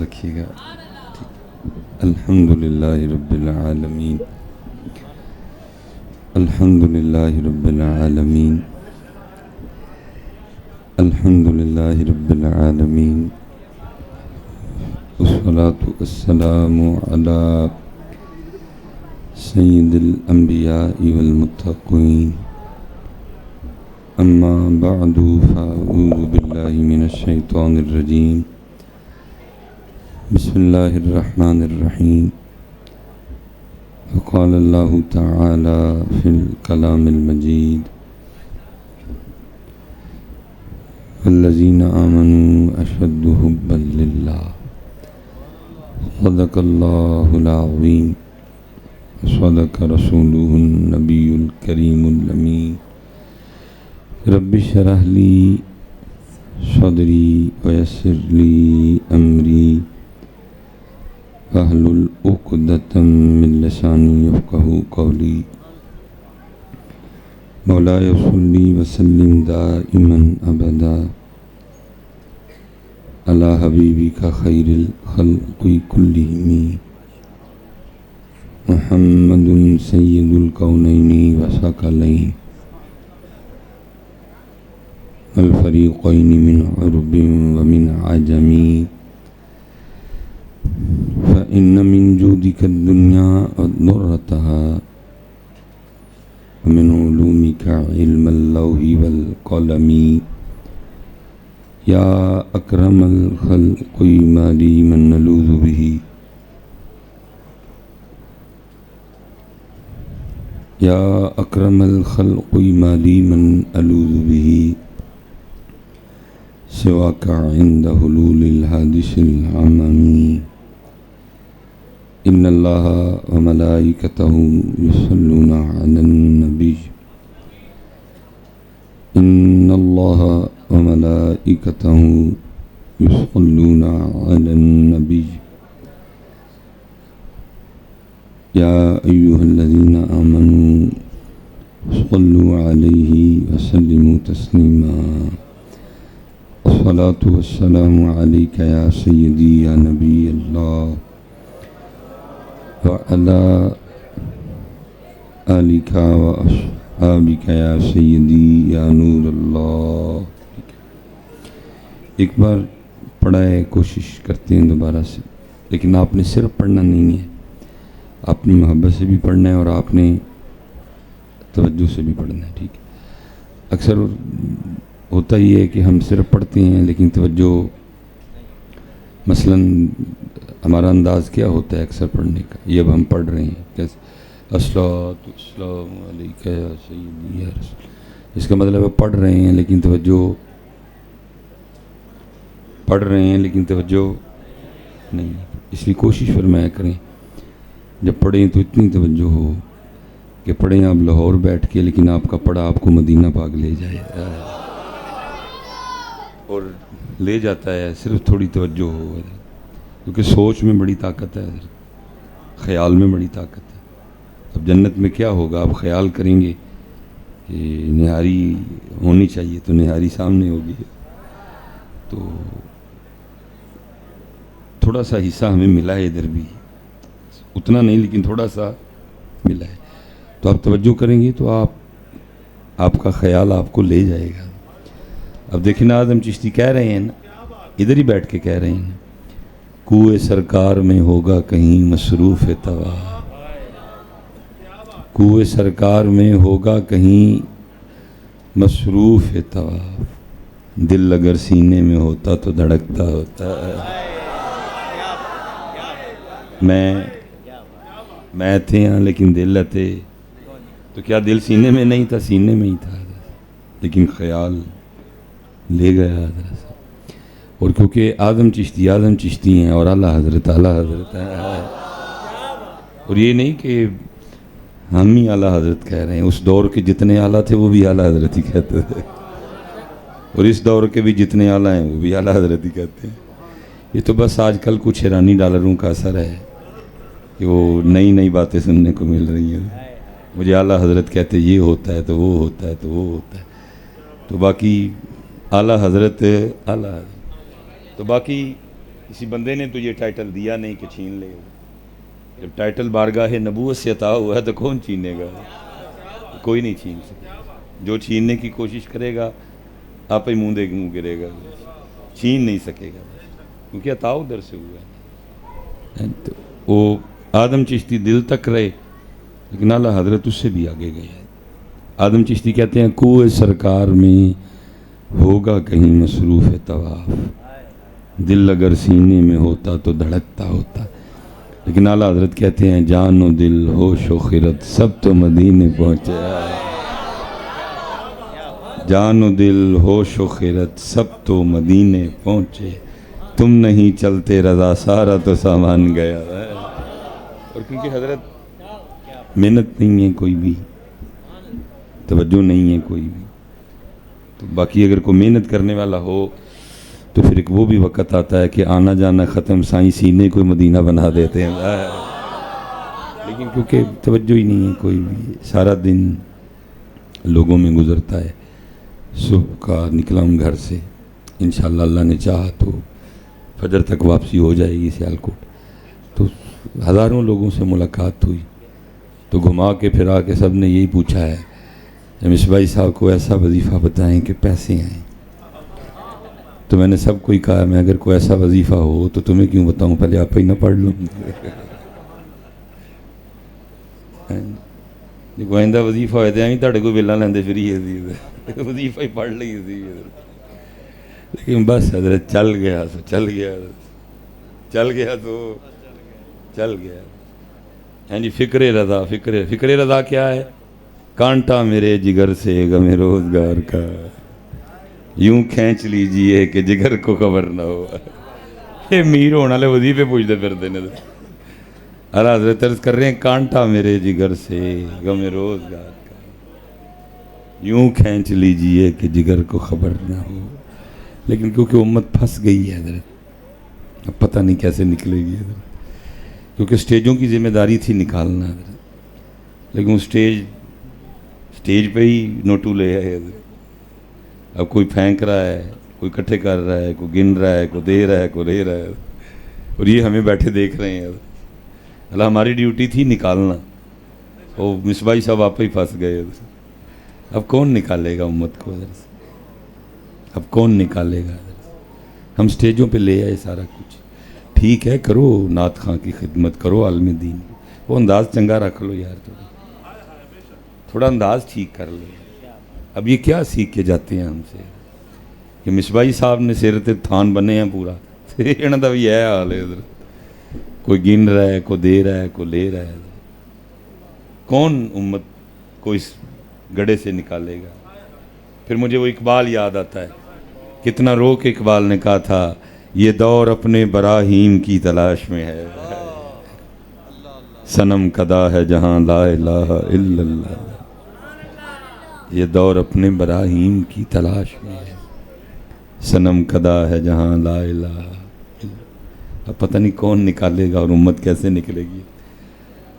رکھیے گا. الحمدللہ رب العالمین، الحمدللہ رب العالمین، الحمدللہ رب العالمین، والصلاة والسلام علی سید الانبیاء والمتقین. اما بعد فاعوذ باللہ من الشیطان الرجیم. بسم اللہ الرحمن الرحیم. وقال اللہ تعالی فی الکلام المجید: والذین آمنوا اشد حبا للہ. صدق اللہ العظیم، صدق رسولہ النبی الکریم الامین. رب اشرح لی صدری ویسر لی امری واحلل عقدۃ من لسانی یفقہوا قولی. مولایا صلی وسلم دائما ابدا علی حبیبک خیر الخلق کلہم محمد سید الکونین وثقلین الفریقین من عرب ومن عجم. فإن من جودك الدنيا وضرتها ومن علومك علم اللوح والقلم. يا أكرم الخلق ما لي من نلوذ به، يا أكرم الخلق ما لي من ألوذ به سواك عند حلول الحادث العمم. إن الله وملائكته يصلون على النبي، إن الله وملائكته يصلون على النبي. يا أيها الذين آمنوا صلوا عليه وسلموا تسليما. الصلاة والسلام عليك يا سيدي يا نبي الله وعلى آلك وأصحابك يا سيدي يا نور اللہ. ایک بار پڑھا ہے، کوشش کرتے ہیں دوبارہ سے، لیکن آپ نے صرف پڑھنا نہیں ہے، اپنی محبت سے بھی پڑھنا ہے اور آپ نے توجہ سے بھی پڑھنا ہے. ٹھیک ہے؟ اکثر ہوتا ہی ہے کہ ہم صرف پڑھتے ہیں لیکن توجہ، مثلاً ہمارا انداز کیا ہوتا ہے اکثر پڑھنے کا، یہ اب ہم پڑھ رہے ہیں کیسے الصلاۃ والسلام علیک یا سیدی یا رسول. اس کا مطلب ہے پڑھ رہے ہیں لیکن توجہ، پڑھ رہے ہیں لیکن توجہ نہیں. اس لیے کوشش فرمایا کریں جب پڑھیں تو اتنی توجہ ہو کہ پڑھیں آپ لاہور بیٹھ کے لیکن آپ کا پڑھا آپ کو مدینہ پاک لے جائے، اور لے جاتا ہے صرف تھوڑی توجہ ہو. کیونکہ سوچ میں بڑی طاقت ہے، خیال میں بڑی طاقت ہے. اب جنت میں کیا ہوگا، آپ خیال کریں گے کہ نہاری ہونی چاہیے تو نہاری سامنے ہوگی. تو تھوڑا سا حصہ ہمیں ملا ہے ادھر بھی، اتنا نہیں لیکن تھوڑا سا ملا ہے. تو آپ توجہ کریں گے تو آپ کا خیال آپ کو لے جائے گا. اب دیکھیں ناظم چشتی کہہ رہے ہیں نا، ادھر ہی بیٹھ کے کہہ رہے ہیں، کوئے سرکار میں ہوگا کہیں مصروف طواف، کوئے سرکار میں ہوگا کہیں مصروف طواف، دل اگر سینے میں ہوتا تو دھڑکتا ہوتا. میں تھے ہاں لیکن دل تھے، تو کیا دل سینے میں نہیں تھا؟ سینے میں ہی تھا لیکن خیال لے گیا حضرت. اور کیونکہ اعظم چشتی ہیں اور اعلیٰ حضرت ہے. اور یہ نہیں کہ ہم ہی اعلیٰ حضرت کہہ رہے ہیں، اس دور کے جتنے اعلیٰ تھے وہ بھی اعلیٰ حضرت ہی کہتے تھے، اور اس دور کے بھی جتنے اعلیٰ ہیں وہ بھی اعلیٰ حضرت ہی کہتے ہیں. یہ تو بس آج کل کچھ ایرانی ڈالروں کا اثر ہے کہ وہ نئی نئی باتیں سننے کو مل رہی ہیں. مجھے اعلیٰ حضرت کہتے یہ ہوتا ہے تو وہ ہوتا ہے تو وہ ہوتا ہے، تو باقی اعلیٰ حضرت تو باقی کسی بندے نے تجھے ٹائٹل دیا نہیں کہ چھین لے. جب ٹائٹل بارگاہ نبوت سے عطا ہوا ہے تو کون چھینے گا؟ کوئی نہیں چھین سکے. جو چھیننے کی کوشش کرے گا آپ ہی منہ گرے گا، چھین نہیں سکے گا، کیونکہ عطا ادھر سے ہوا ہے. تو وہ آدم چشتی دل تک رہے، لیکن اعلیٰ حضرت اس سے بھی آگے گئے. آدم چشتی کہتے ہیں کوہ سرکار میں ہوگا کہیں مصروف طواف، دل اگر سینے میں ہوتا تو دھڑکتا ہوتا. لیکن اعلیٰ حضرت کہتے ہیں جان و دل ہوش و خرد سب تو مدینے پہنچے. جان و دل ہوش و خرد سب تو مدینے پہنچے، تم نہیں چلتے رضا سارا تو سامان گیا. اور کیونکہ حضرت محنت نہیں ہے کوئی بھی، توجہ نہیں ہے کوئی بھی، تو باقی اگر کوئی محنت کرنے والا ہو تو پھر ایک وہ بھی وقت آتا ہے کہ آنا جانا ختم، سائیں سینے کوئی مدینہ بنا دیتے ہیں. لیکن کیونکہ توجہ ہی نہیں ہے کوئی بھی، سارا دن لوگوں میں گزرتا ہے. صبح کا نکلا ہوں گھر سے، انشاءاللہ اللہ نے چاہا تو فجر تک واپسی ہو جائے گی سیالکوٹ. تو ہزاروں لوگوں سے ملاقات ہوئی، تو گھما کے پھرا کے سب نے یہی پوچھا ہے مصباحی صاحب کو ایسا وظیفہ بتائیں کہ پیسے آئیں. تو میں نے سب کو ہی کہا میں اگر کوئی ایسا وظیفہ ہو تو تمہیں کیوں بتاؤں، پہلے آپ ہی نہ پڑھ لوں. کوئی آئندہ وظیفہ ہوئے تھے تھوڑے کو ویلا لیندے فری ہے، وظیفہ ہی پڑھ لی تھی. لیکن بس حضرت چل گیا تو چل گیا، چل گیا تو چل گیا. ہاں جی، فکر رضا. فکر رضا کیا ہے؟ کانٹا میرے جگر سے غم روزگار کا یوں کھینچ لیجئے کہ جگر کو خبر نہ ہو. یہ میر ہونے والے وظیفے پوچھتے پھرتے ہیں. اعلیٰ حضرت عرض کر رہے ہیں کانٹا میرے جگر سے غم روزگار کا یوں کھینچ لیجئے کہ جگر کو خبر نہ ہو. لیکن کیونکہ امت پھنس گئی ہے حضرت، اب پتہ نہیں کیسے نکلے گی حضرت، کیونکہ سٹیجوں کی ذمہ داری تھی نکالنا حضرت، لیکن وہ سٹیج پہ ہی نوٹو لے آئے حضرت. اب کوئی پھینک رہا ہے، کوئی اکٹھے کر رہا ہے، کوئی گن رہا ہے، کوئی دے رہا ہے، کوئی لے رہا ہے، اور یہ ہمیں بیٹھے دیکھ رہے ہیں. اللہ ہماری ڈیوٹی تھی نکالنا، وہ مصباحی صاحب آپ ہی پھنس گئے. اب کون نکالے گا امت کو ادھر سے؟ اب کون نکالے گا؟ ہم سٹیجوں پہ لے آئے سارا کچھ، ٹھیک ہے کرو نعت خاں کی خدمت، کرو عالم دین، وہ انداز چنگا رکھ لو یار، تھوڑا انداز ٹھیک کر لو. اب یہ کیا سیکھ کے جاتے ہیں ہم سے کہ مصباحی صاحب نے سر تے تھان بنے ہیں پورا، انہوں کا بھی ہے حال ہے ادھر، کوئی گن رہا ہے، کوئی دے رہا ہے، کوئی لے رہا ہے. کون امت کو اس گڑھے سے نکالے گا؟ پھر مجھے وہ اقبال یاد آتا ہے، کتنا رو کے اقبال نے کہا تھا یہ دور اپنے براہیم کی تلاش میں ہے، صنم کدا ہے جہاں لا الہ الا اللہ. یہ دور اپنے براہیم کی تلاش میں ہے، صنم کدا ہے جہاں لا الہ الا اللہ. اب پتہ نہیں کون نکالے گا اور امت کیسے نکلے گی.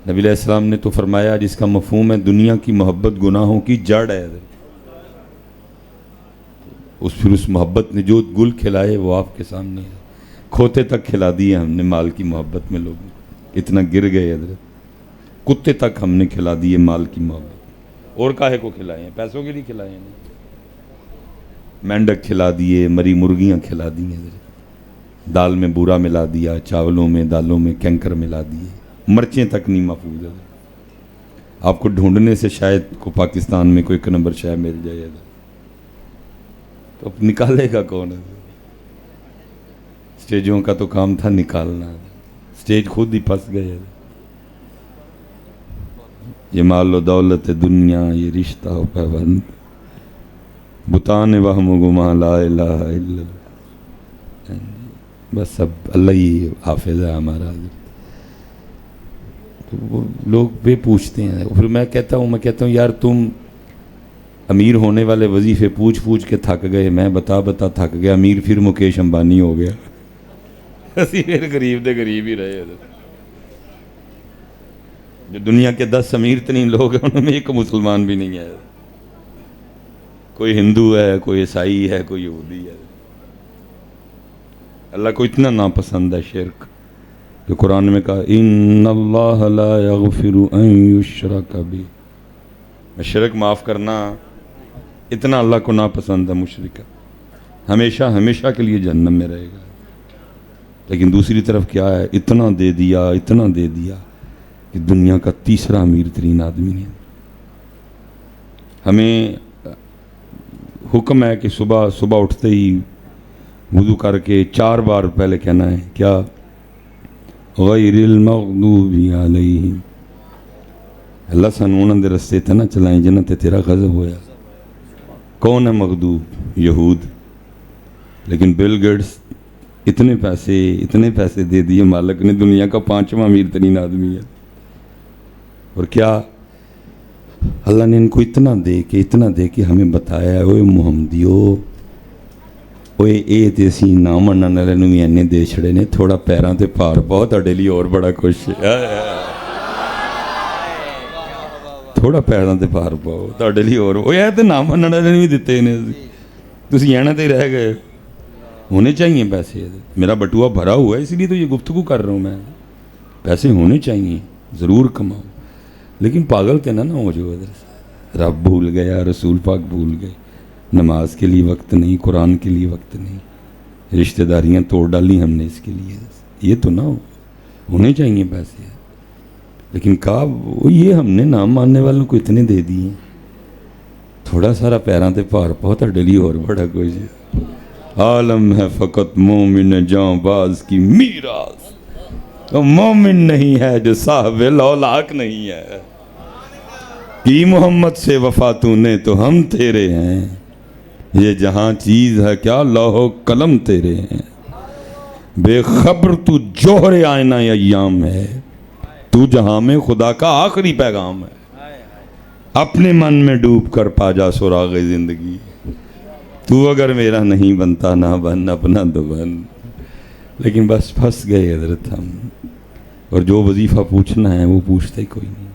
نبی علیہ السلام نے تو فرمایا جس کا مفہوم ہے دنیا کی محبت گناہوں کی جڑ ہے، پھر اس محبت نے جو گل کھلائے وہ آپ کے سامنے ہے. کھوتے تک کھلا دیے ہم نے مال کی محبت میں، لوگ اتنا گر گئے حضرت. کتے تک ہم نے کھلا دیے مال کی محبت، اور کاہے کو کھلائے ہیں؟ پیسوں کے لیے کھلائے ہیں. مینڈک کھلا دیے، مری مرغیاں کھلا دی ہیں حضرت، دال میں بورا ملا دیا، چاولوں میں دالوں میں کینکر ملا دیے، مرچیں تک نہیں محفوظ ہے. آپ کو ڈھونڈنے سے شاید کو پاکستان میں کوئی ایک نمبر شے مل جائے حضرت، تو اب نکالے گا کون ہے؟ سٹیجوں کا تو کام تھا نکالنا، سٹیج خود ہی پھنس گئے. یہ مال و دولت دنیا، یہ رشتہ و پیوند، بتان وہم و گماں لا الہ الا اللہ. بس اب اللہ ہی حافظ ہے ہمارا. تو وہ لوگ بے پوچھتے ہیں، پھر میں کہتا ہوں یار تم امیر ہونے والے وظیفے پوچھ کے تھک گئے، میں بتا تھک گیا، امیر پھر مکیش امبانی ہو گیا، اسی پھر غریب دے غریب ہی رہے. جو دنیا کے 10 امیر ترین لوگ ہیں ان میں ایک مسلمان بھی نہیں ہے، کوئی ہندو ہے، کوئی عیسائی ہے، کوئی یہودی ہے. اللہ کو اتنا ناپسند ہے شرک کہ قرآن میں کہا ان اللہ لا یغفر ان یشرک بہ، شرک معاف کرنا اتنا اللہ کو ناپسند ہے مشرک، ہمیشہ ہمیشہ کے لیے جہنم میں رہے گا۔ لیکن دوسری طرف کیا ہے، اتنا دے دیا کہ دنیا کا تیسرا امیر ترین آدمی ہے۔ ہمیں حکم ہے کہ صبح اٹھتے ہی وضو کر کے 4 بار پہلے کہنا ہے کیا، غیر المغضوب علیہم، اللہ سانوں انہاں دے رستے تے نہ چلائیں جنہاں تے تیرا غضب ہویا۔ کون ہے مغضوب؟ یہود۔ لیکن بل گیٹس اتنے پیسے دے دیے مالک نے، دنیا کا 5واں امیر ترین آدمی ہے۔ اور کیا اللہ نے ان کو اتنا دے کے ہمیں بتایا ہے، اوے محمدیو، اوے اے تے اسی نہ منن والے نوں وی اینے دے چھڑے نے، تھوڑا پیراں تے بھار پاؤ، تہاڈے لیے اور بڑا کچھ ہے۔ تھوڑا پیراں تے بھار پاؤ، تہاڈے لیے اور، اوے اے تے نہ منن والے نوں وی دتے نے، تسی اینا تے رہ گئے۔ ہونے چاہیے پیسے، میرا بٹوا بھرا ہوا ہے، اس لیے تو یہ گفتگو کر رہا ہوں میں، پیسے ہونے چاہیے، ضرور کماؤ، لیکن پاگل تے نہ ہو جو ادھر، رب بھول گیا، رسول پاک بھول گئے، نماز کے لیے وقت نہیں، قرآن کے لیے وقت نہیں، رشتہ داریاں توڑ ڈالی ہم نے اس کے لیے، یہ تو نہ ہو، ہونے چاہیے پیسے۔ لیکن کہا وہ یہ ہم نے نام ماننے والوں کو اتنے دے دیے، تھوڑا سارا پیراں تے پار پاؤ، تہاڈے لیے اور بڑا کچھ۔ عالم ہے فقط مومن جاں باز کی میراث، تو مومن نہیں ہے جو صاحب لولاک نہیں ہے، کی محمد سے وفا تو نے تو ہم تیرے ہیں، یہ جہاں چیز ہے کیا لوح و قلم تیرے ہیں، بے خبر تو جوہر آئینہ ایام ہے، تو جہاں میں خدا کا آخری پیغام ہے، اپنے من میں ڈوب کر پا جا سراغ زندگی، تو اگر میرا نہیں بنتا نہ بن، اپنا تو بن۔ لیکن بس پھنس گئے حضرت ہم، اور جو وظیفہ پوچھنا ہے وہ پوچھتا ہی کوئی نہیں۔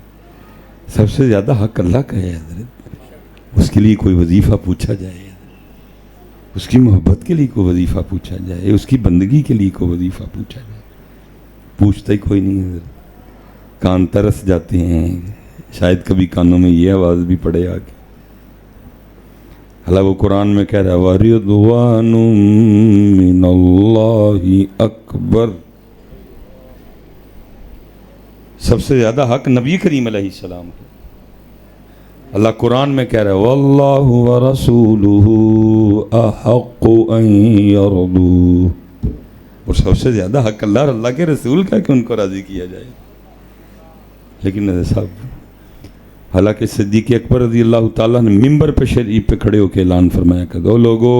سب سے زیادہ حق اللہ کا ہے حضرت، اس کے لیے کوئی وظیفہ پوچھا جائے، اس کی محبت کے لیے کوئی وظیفہ پوچھا جائے، اس کی بندگی کے لیے کوئی وظیفہ پوچھا جائے، پوچھتا ہی کوئی نہیں حضرت۔ کان ترس جاتے ہیں، شاید کبھی کانوں میں یہ آواز بھی پڑے آگے، اللہ وہ قرآن میں کہہ رہا ہے وَرِضْوَانٌ مِّنَ اللَّهِ اکبر۔ سب سے زیادہ حق نبی کریم علیہ السلام کا، اللہ قرآن میں کہہ رہا ہے وَاللَّهُ وَرَسُولُهُ أَحَقُّ أَن يَرْضُوهُ، اور سب سے زیادہ حق اللہ اور اللہ کے رسول کا کہ ان کو راضی کیا جائے۔ لیکن صاحب، حالانکہ صدیق اکبر رضی اللہ تعالیٰ نے ممبر پہ شریف پہ کھڑے ہو کے اعلان فرمایا کہ دو لوگو،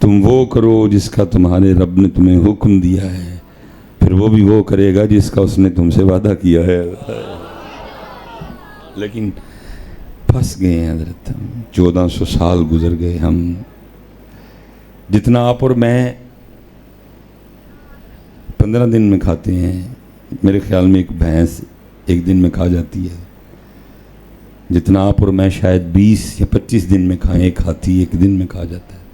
تم وہ کرو جس کا تمہارے رب نے تمہیں حکم دیا ہے، پھر وہ بھی وہ کرے گا جس کا اس نے تم سے وعدہ کیا ہے۔ لیکن پھنس گئے ہیں حضرت ہم، 1400 سال گزر گئے ہم، جتنا آپ اور میں 15 دن میں کھاتے ہیں، میرے خیال میں ایک بھینس ایک دن میں کھا جاتی ہے، جتنا آپ اور میں شاید 20 یا 25 دن میں کھائیں، ایک ہاتھی ایک دن میں کھا جاتا ہے۔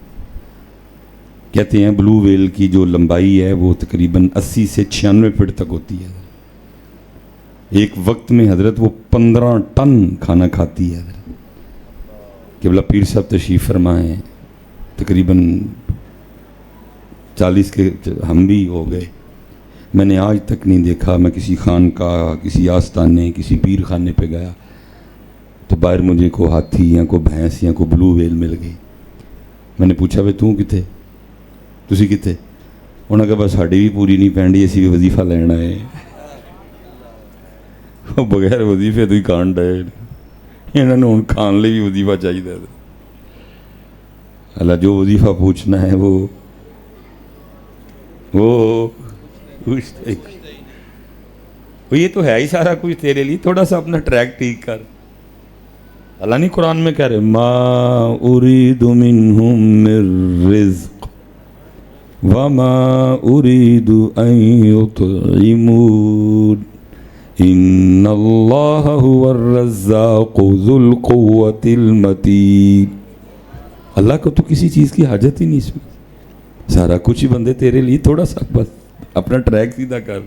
کہتے ہیں بلو ویل کی جو لمبائی ہے وہ تقریباً 80 سے 96 فٹ تک ہوتی ہے، ایک وقت میں حضرت وہ 15 ٹن کھانا کھاتی ہے حضرت۔ قبلہ پیر صاحب تشریف فرمائیں، تقریباً 40 کے ہم بھی ہو گئے، میں نے آج تک نہیں دیکھا، میں کسی خانقاہ، کسی آستانے، کسی پیر خانے پہ گیا تو باہر مجھے کو ہاتھی یا کو بھینس یا کو بلو ویل مل گئی۔ میں نے پوچھا بھائی توں کتے، تسی کتے؟ انہوں نے کہا بس ساڑی بھی پوری نہیں پینڈی، اسی بھی وظیفہ لینا ہے، بغیر وظیفے تو ہی کھان ڈائے، انہوں نے کھان لے بھی وظیفہ چاہیے۔ اللہ جو وظیفہ پوچھنا ہے وہ پوچھتا ہی، یہ تو ہے ہی سارا کچھ تیرے لیے، تھوڑا سا اپنا ٹریک ٹھیک کر۔ اللہ نہیں قرآن میں کہہ رہے ما اريد منهم من رزق وما اريد ان يطعمون ان اللہ هو الرزاق ذو القوة المتین۔ اللہ کو تو کسی چیز کی حاجت ہی نہیں اس میں، سارا کچھ ہی بندے تیرے لیے، تھوڑا سا بس اپنا ٹریک سیدھا کر،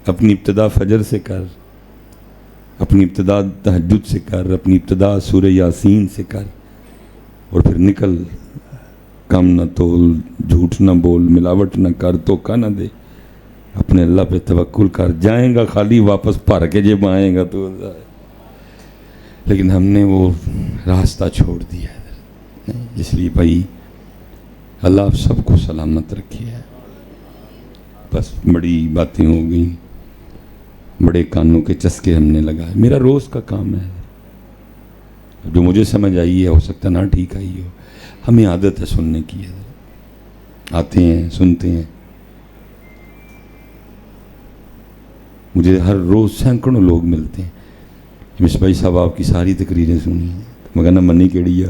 اپنی ابتدا فجر سے کر، اپنی ابتدا تہجد سے کر، اپنی ابتدا سورہ یاسین سے کر، اور پھر نکل، کم نہ تول، جھوٹ نہ بول، ملاوٹ نہ کر، دھوکہ نہ دے، اپنے اللہ پہ توکل کر. جائیں گا خالی، واپس بھر کے جب آئیں گا تو. لیکن ہم نے وہ راستہ چھوڑ دیا ہے. اس لیے بھائی اللہ آپ سب کو سلامت رکھے ہے. بس بڑی باتیں ہو گئیں، بڑے کانوں کے چسکے ہم نے لگائے. میرا روز کا کام ہے، جو مجھے سمجھ آئی ہے، ہو سکتا نہ ٹھیک آئی ہو. ہمیں عادت ہے سننے کی، آتے ہیں سنتے ہیں. مجھے ہر روز سینکڑوں لوگ ملتے ہیں، مس بھائی صاحب آپ کی ساری تقریریں سنی ہیں، مگر نہ منی کیڑی آ،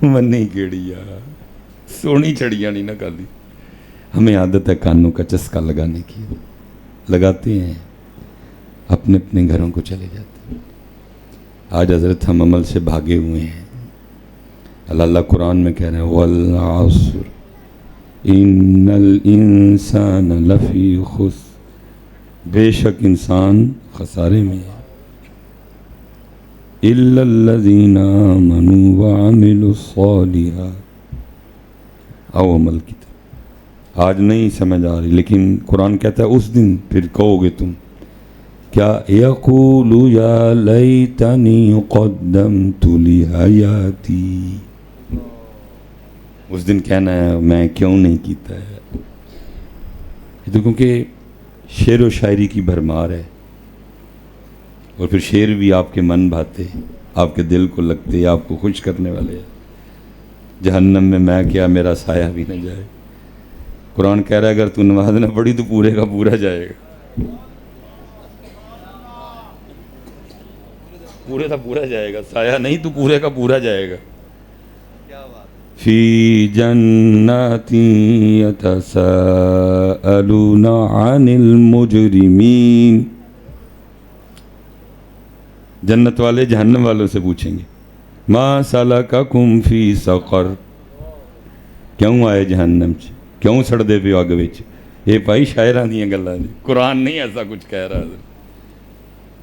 منی کیڑی آ، سونی چڑیا نہیں نہ کالی. ہمیں عادت ہے کانوں کا چسکا لگانے کی، لگاتے ہیں، اپنے اپنے گھروں کو چلے جاتے ہیں. آج حضرت ہم عمل سے بھاگے ہوئے ہیں. اللہ قرآن میں کہہ رہے ہیں والعصر ان الانسان لفی خسر، بے شک انسان خسارے میں ہے. الا الذین آمنوا وعملوا الصالحات. او عمل کی طرف آج نہیں سمجھ آ رہی، لیکن قرآن کہتا ہے اس دن پھر کہو گے تم کیا، یقول یا لیتنی قدمت لحیاتی. اس دن کہنا ہے میں کیوں نہیں کیتا ہے. تو کیونکہ شعر و شاعری کی بھرمار ہے، اور پھر شعر بھی آپ کے من بھاتے، آپ کے دل کو لگتے، آپ کو خوش کرنے والے ہیں. جہنم میں کیا میرا سایہ بھی نہ جائے. قرآن کہہ رہا ہے اگر تو نماز نہ پڑھی تو پورے کا پورا جائے گا، پورے کا پورا جائے گا. سایہ نہیں تو پورے کا پورا جائے گا. فی جنات یتساءلون عن المجرمین. جنت والے جہنم والوں سے پوچھیں گے ما سلککم فی سقر، کیوں آئے جہنم چ، کیوں سڑ دے پیو اگ وچ. یہ بھائی شاعراں دیاں گلاں نے، قرآن نہیں ایسا کچھ کہہ رہا ہے.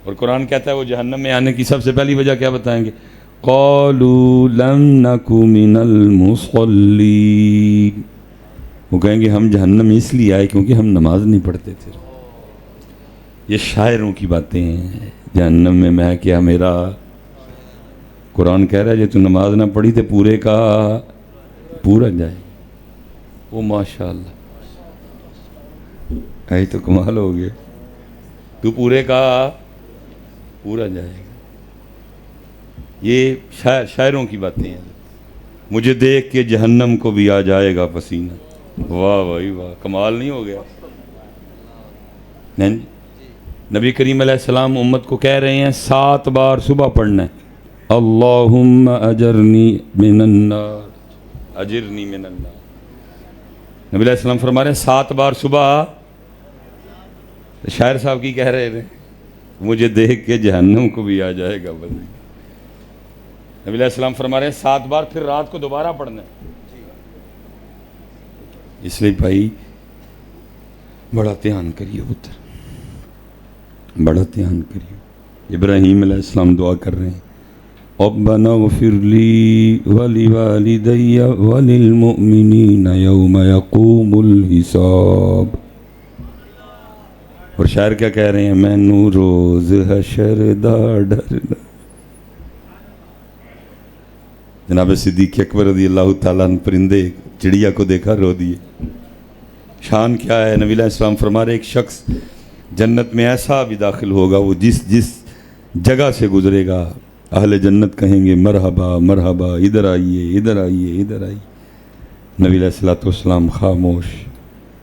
اور قرآن کہتا ہے وہ جہنم میں آنے کی سب سے پہلی وجہ کیا بتائیں گے؟ قالوا لم نک من المصلین. وہ کہیں گے ہم جہنم اس لیے آئے کیونکہ ہم نماز نہیں پڑھتے تھے. یہ شاعروں کی باتیں ہیں. جہنم میں کیا میرا. قرآن کہہ رہا ہے جب تو نماز نہ پڑھی تو پورے کا پورا جائے. وہ ماشاء اللہ ایسے تو کمال ہو گئے، تو پورے کا پورا جائے گا. یہ شاعروں کی باتیں ہیں. مجھے دیکھ کے جہنم کو بھی آ جائے گا پسینہ. واہ بھائی واہ، کمال نہیں ہو گیا؟ نہیں. نبی کریم علیہ السلام امت کو کہہ رہے ہیں 7 بار صبح پڑھنا ہے اللہم اجرنی من النار، اجرنی من النار. نبی علیہ السلام فرما رہے ہیں 7 بار صبح. شاعر صاحب کی کہہ رہے تھے مجھے دیکھ کے جہنم کو بھی آ جائے گا بس. نبی علیہ السلام فرما رہے ہیں 7 بار، پھر رات کو دوبارہ پڑھنا ہے. اس لیے بھائی بڑا دھیان کریے پتر، بڑا دھیان کریے. ابراہیم علیہ السلام دعا کر رہے ہیں ربنا اغفر لی ولوالدی وللمؤمنین یوم یقوم الحساب. اور شاعر کیا کہہ رہے ہیں میں نو روز حشر دا ڈرنا. جناب صدیق اکبر رضی اللہ تعالیٰ عنہ پرندے چڑیا کو دیکھا رو دیے. شان کیا ہے؟ نبی علیہ السلام فرما رہے ایک شخص جنت میں ایسا بھی داخل ہوگا وہ جس جگہ سے گزرے گا اہل جنت کہیں گے مرحبا مرحبا، ادھر آئیے ادھر آئیے ادھر آئیے. نبی علیہ السلام خاموش،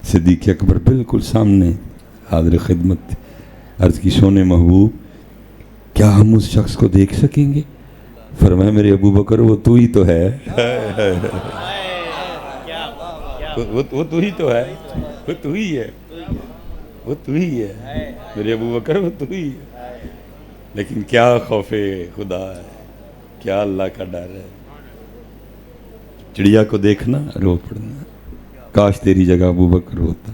صدیق اکبر بالکل سامنے حاضر خدمت. عرض کی سونے محبوب کیا ہم اس شخص کو دیکھ سکیں گے؟ فرمایا میرے ابو بکر وہ تو ہی تو ہے، وہ تو ہی تو ہے، وہ تو ہی ہے، وہ تو ہی ہے میرے ابو بکر، وہ تو ہی ہے. لیکن کیا خوف خدا ہے، کیا اللہ کا ڈر ہے. چڑیا کو دیکھنا رو پڑنا، کاش تیری جگہ ابو بکر ہوتا،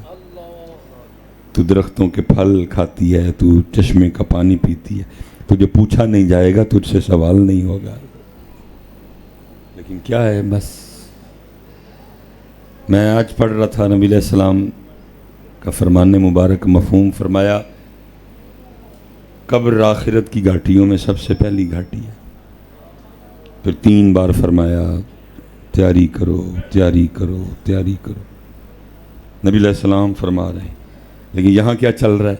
تو درختوں کے پھل کھاتی ہے، تو چشمے کا پانی پیتی ہے، تجھے پوچھا نہیں جائے گا، تجھ سے سوال نہیں ہوگا. لیکن کیا ہے، بس میں آج پڑھ رہا تھا نبی علیہ السلام کا فرمان مبارک مفہوم. فرمایا قبر آخرت کی گھاٹیوں میں سب سے پہلی گھاٹی ہے. پھر 3 بار فرمایا تیاری کرو تیاری کرو تیاری کرو. نبی علیہ السلام فرما رہے ہیں. لیکن یہاں کیا چل رہا ہے؟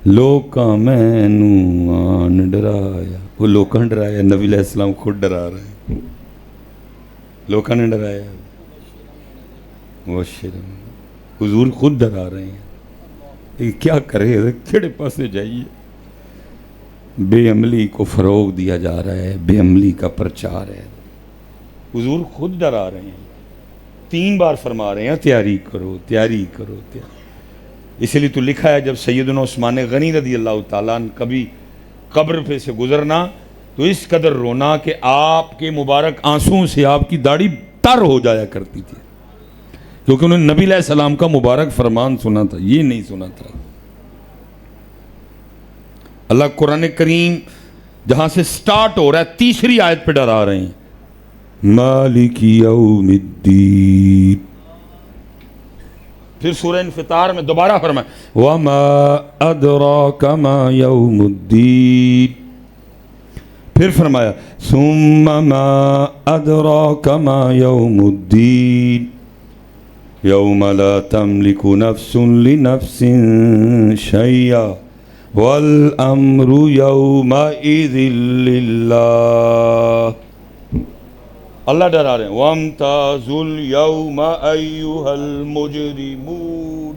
لوکاں مینوں آن ڈرایا. وہ لوکاں ڈرایا، نبی علیہ السلام خود ڈرا رہے ہیں. لوکاں نے ڈرایا، وہ شرم حضور خود ڈرا رہے ہیں. لیکن کیا کرے، کھڑے پاسے جائیے. بے عملی کو فروغ دیا جا رہا ہے، بے عملی کا پرچار ہے. حضور خود ڈرا رہے ہیں، 3 بار فرما رہے ہیں تیاری کرو تیاری کرو تیاری. اسی لیے تو لکھا ہے جب سیدنا عثمان غنی رضی اللہ تعالیٰ عنہ کبھی قبر پہ سے گزرنا تو اس قدر رونا کہ آپ کے مبارک آنسوں سے آپ کی داڑھی تر ہو جایا کرتی تھی، کیونکہ انہوں نے نبی علیہ السلام کا مبارک فرمان سنا تھا، یہ نہیں سنا تھا. اللہ قرآن کریم جہاں سے سٹارٹ ہو رہا ہے 3 آیت پہ ڈرا رہے ہیں. مالک یوم الدین. پھر سورہ انفطار میں دوبارہ فرمایا وما ادراک ما یوم الدین. پھر فرمایا ثم ما ادراک ما یوم الدین یوم لا تملک نفس لنفس شیئا والامر یومئذ للہ. اللہ ڈرا رہے ہیں وَامْتَازُوا الْيَوْمَ أَيُّهَا الْمُجْرِمُونَ.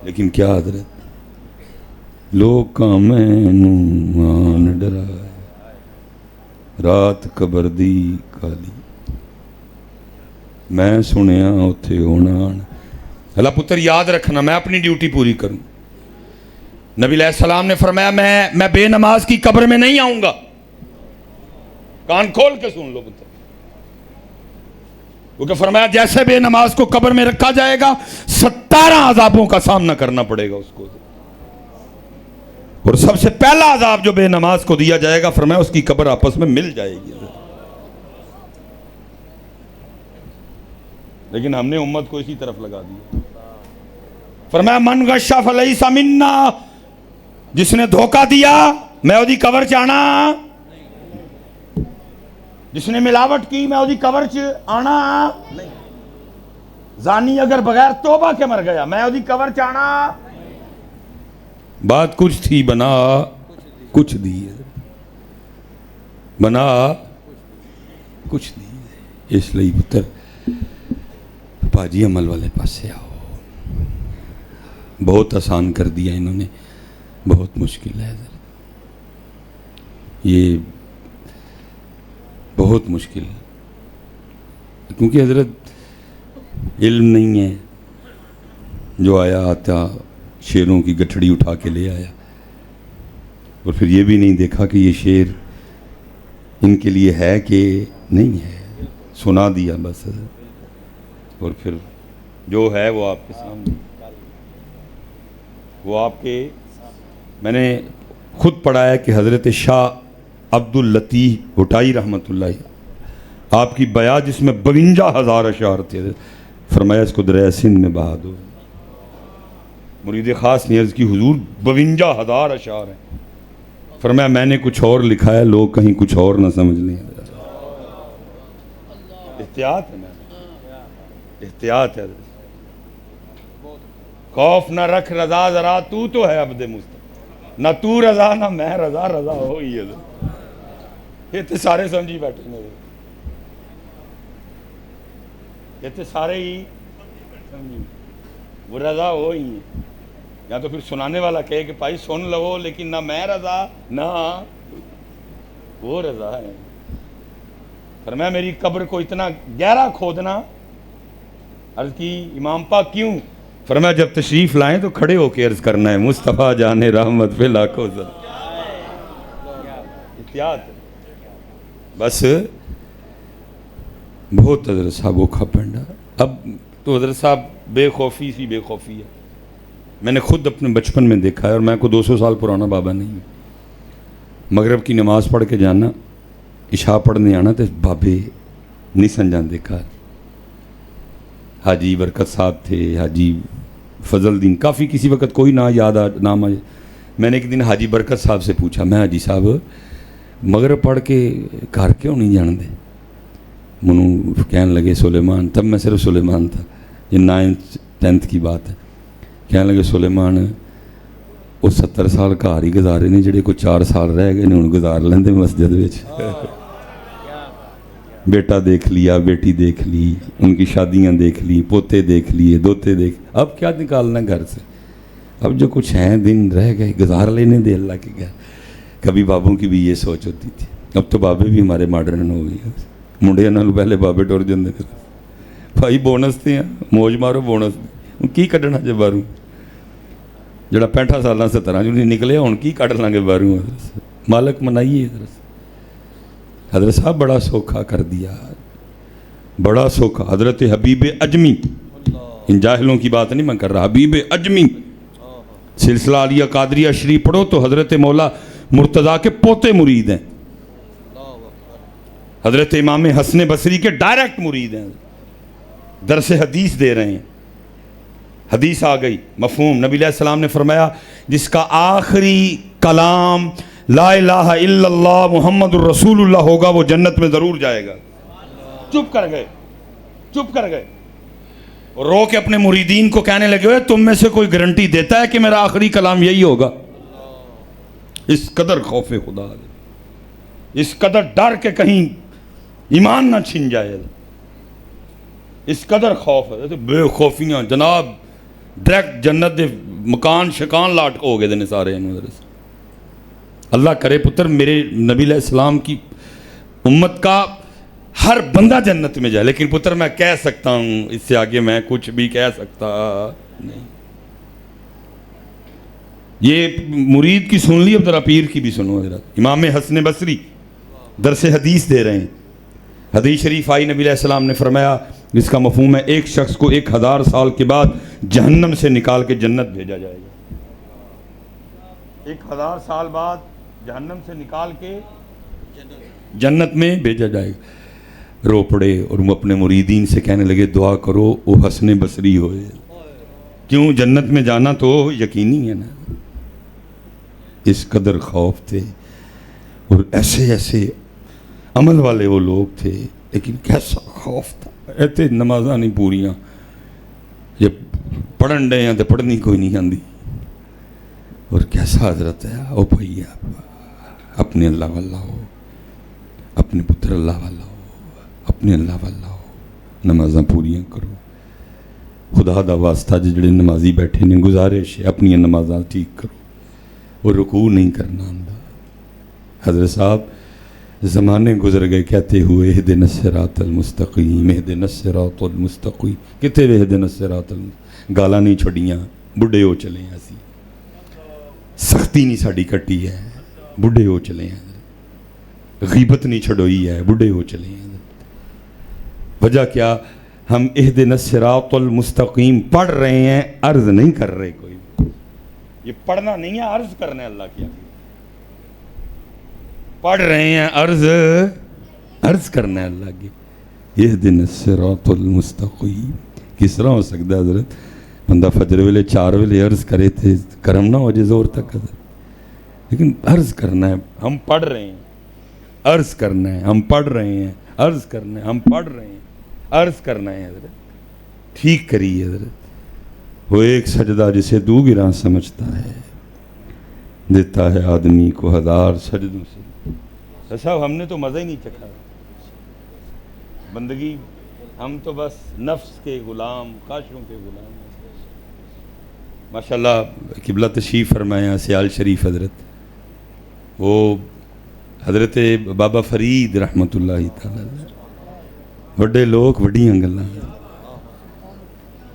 لیکن کیا حضرت لوگ کا مینوں آن ڈرا ہے، رات قبر دی کالی میں سنیا اتھے ہونا. اللہ پتر یاد رکھنا، میں اپنی ڈیوٹی پوری کروں. نبی علیہ السلام نے فرمایا میں بے نماز کی قبر میں نہیں آؤں گا. کان کھول کے سن لو پتر، کیونکہ فرمایا جیسے بے نماز کو قبر میں رکھا جائے گا 17 عذابوں کا سامنا کرنا پڑے گا اس کو. اور سب سے پہلا عذاب جو بے نماز کو دیا جائے گا فرمایا اس کی قبر آپس میں مل جائے گی. لیکن ہم نے امت کو اسی طرف لگا دیا. فرمایا من غش فلیس منا، جس نے دھوکہ دیا میں اودی قبر چ آنا، جس نے ملاوٹ کی میں اودی قبر چ آنا نہیں. زانی اگر بغیر توبہ کے مر گیا میں اودی قبر چ آنا. بات کچھ تھی بنا کچھ دی، بنا کچھ دی. اس لیے پتر پاجی عمل والے پاسے آؤ. بہت آسان کر دیا انہوں نے، بہت مشکل ہے. یہ بہت مشکل ہے، کیونکہ حضرت علم نہیں ہے. جو آیا آتا شیروں کی گٹھڑی اٹھا کے لے آیا، اور پھر یہ بھی نہیں دیکھا کہ یہ شیر ان کے لیے ہے کہ نہیں ہے. سنا دیا بس، اور پھر جو ہے وہ آپ کے سامنے، وہ آپ کے. میں نے خود پڑھا ہے کہ حضرت شاہ عبد اللطیف بھٹائی رحمۃ اللہ آپ کی بیعہ جس میں 52,000 اشعار تھے، فرمایا اس کو دریائے سندھ میں بہا دو. مرید خاص نے عرض کی حضور 52,000 اشعار ہیں. فرمایا میں نے کچھ اور لکھا ہے، لوگ کہیں کچھ اور نہ سمجھ لیں. احتیاط ہے، احتیاط ہے. خوف نہ رکھ رضا ذرا، تو ہے عبد مصطفیٰ. نہ تو رضا نہ میں رضا، رضا ہوئی ہے. یہ تو سارے سمجھی بیٹھے ہیں، یہ تو سارے ہی سمجھی وہ رضا ہوئی ہے. یا تو پھر سنانے والا کہے کہ بھائی سن لو، لیکن نہ میں رضا نہ وہ رضا ہے. فرمایا میری قبر کو اتنا گہرا کھودنا. عرض کی امام پاک کیوں؟ فرمایا جب تشریف لائیں تو کھڑے ہو کے عرض کرنا ہے مصطفیٰ جان رحمت پہ لاکھوں احتیاط. بس بہت حضرت صاحب اوکھا پینڈا. اب تو حضرت صاحب بے خوفی سی بے خوفی ہے. میں نے خود اپنے بچپن میں دیکھا ہے, اور میں کو 200 سال پرانا بابا نہیں ہوں. مغرب کی نماز پڑھ کے جانا, عشاء پڑھنے آنا تو بابے نہیں سن جاندے گھر. حاجی برکت صاحب تھے, حاجی فضل الدین, کافی کسی وقت کوئی نہ یاد نام آئے. میں نے ایک دن حاجی برکت صاحب سے پوچھا, میں حاجی صاحب مغرب پڑھ کے گھر کیوں نہیں جان دے؟ منو کہنے لگے سلیمان, تب میں صرف سلیمان تھا, یہ 9th 10th کی بات ہے. کہنے لگے سلیمان وہ 70 سال گھر ہی گزارے نے, جڑے کوئی 4 سال رہ گئے نے ہوں گزار لیندے مسجد وچ. بیٹا دیکھ لیا, بیٹی دیکھ لی, ان کی شادیاں دیکھ لی, پوتے دیکھ لیے, دوتے دیکھ, اب کیا نکالنا گھر سے؟ اب جو کچھ ہیں دن رہ گئے گزار لینے دے اللہ کے گھر. کبھی بابوں کی بھی یہ سوچ ہوتی تھی. اب تو بابے بھی ہمارے ماڈرن ہو گئے, منڈیا نالوں پہلے بابے ٹر جاندے تھے. بھائی بونس تے ہیں, موج مارو بونس دے, کی کڈنا جے باہروں؟ جڑا 65 سالاں 70 جو نہیں نکلے ہوں کی کڈ لیں گے باہروں؟ مالک منائیے. حضرت صاحب بڑا سوکھا کر دیا, بڑا سوکھا. حضرت حبیب اجمی, ان جاہلوں کی بات نہیں میں کر رہا, حبیب اجمی سلسلہ عالیہ قادریہ شریف پڑھو تو حضرت مولا مرتضیٰ کے پوتے مرید ہیں, حضرت امام حسن بصری کے ڈائریکٹ مرید ہیں, درس حدیث دے رہے ہیں. حدیث آ گئی مفہوم, نبی علیہ السلام نے فرمایا جس کا آخری کلام لا الہ الا اللہ محمد الرسول اللہ ہوگا وہ جنت میں ضرور جائے گا. چپ کر گئے, چپ کر گئے, اور رو کے اپنے مریدین کو کہنے لگے ہوئے تم میں سے کوئی گارنٹی دیتا ہے کہ میرا آخری کلام یہی ہوگا؟ اس قدر خوف خدا, اس قدر ڈر کے کہیں ایمان نہ چھن جائے, اس قدر خوف ہے. بے خوفیاں جناب ڈائریکٹ جنت دے مکان شکان لاٹ ہو گئے دے سارے. اللہ کرے پتر میرے نبی علیہ السلام کی امت کا ہر بندہ جنت میں جائے, لیکن پتر میں کہہ سکتا ہوں, اس سے آگے میں کچھ بھی کہہ سکتا نہیں. یہ مرید کی سن لی, اب ذرا پیر کی بھی سنو. حضرت امام حسن بصری درس حدیث دے رہے ہیں. حدیث شریف آئی, نبی علیہ السلام نے فرمایا جس کا مفہوم ہے ایک شخص کو 1000 سال کے بعد جہنم سے نکال کے جنت بھیجا جائے گا. 1000 سال بعد جہنم سے نکال کے جنت میں بھیجا جائے گا. رو پڑے اور وہ اپنے مریدین سے کہنے لگے دعا کرو وہ حسن بصری ہوئے. کیوں؟ جنت میں جانا تو یقینی ہے نا. اس قدر خوف تھے, اور ایسے ایسے عمل والے وہ لوگ تھے, لیکن کیسا خوف تھا. ایتے نمازاں نہیں پوریاں, یہ پڑھن ڈے ہیں تو پڑھنی کوئی نہیں آندی. اور کیسا حضرت ہے او بھائی, اپنے اللہ والا ہو, اپنے پتر اللہ والا ہو, اپنے اللہ والا ہو, نمازاں پوریاں کرو. خدا دا واسطہ جڑے نمازی بیٹھے نے گزارش ہے اپنی نمازاں ٹھیک کرو, اور رکوع نہیں کرنا آندا. حضرت صاحب زمانے گزر گئے کہتے ہوئے اہدنا الصراط المستقیم, اہدنا الصراط المستقیم. کتے وے اہدنا الصراط المستقیم, گالاں نہیں چھڑیاں, بڈھے ہو چلے ہیں اسی, سختی نہیں ساڑی کٹی ہے, بڈھے ہو چلے ہیں. غیبت نہیں چھڑوئی ہے, بڈھے ہو چلے ہیں. وجہ کیا؟ ہم اہدنا الصراط المستقیم پڑھ رہے ہیں, عرض نہیں کر رہے. کوئی یہ پڑھنا نہیں ہے, عرض کرنا ہے اللہ کی. پڑھ رہے ہیں, عرض کرنا ہے اللہ کی. اہدنا الصراط المستقیم کس طرح ہو سکتا ہے حضرت؟ بندہ فجر ویلے 4 ویلے عرض کرے تھے کرم نہ ہو جائے زور تک حضرت, لیکن عرض کرنا ہے. ہم پڑھ رہے ہیں, عرض کرنا ہے. ہم پڑھ رہے ہیں, عرض کرنا ہے. ہم پڑھ رہے ہیں, عرض کرنا ہے. حضرت ٹھیک کریے حضرت. وہ ایک سجدہ جسے دو گراں سمجھتا ہے دیتا ہے آدمی کو 1000 سجدوں سے. صاحب ہم نے تو مزہ ہی نہیں چکھا بندگی, ہم تو بس نفس کے غلام, خواہشوں کے غلام. ماشاءاللہ قبلہ تشریف فرمایا سیال شریف حضرت, وہ حضرت بابا فرید رحمۃ اللہ تعالی, بڑے لوگ وڈیاں گلاں.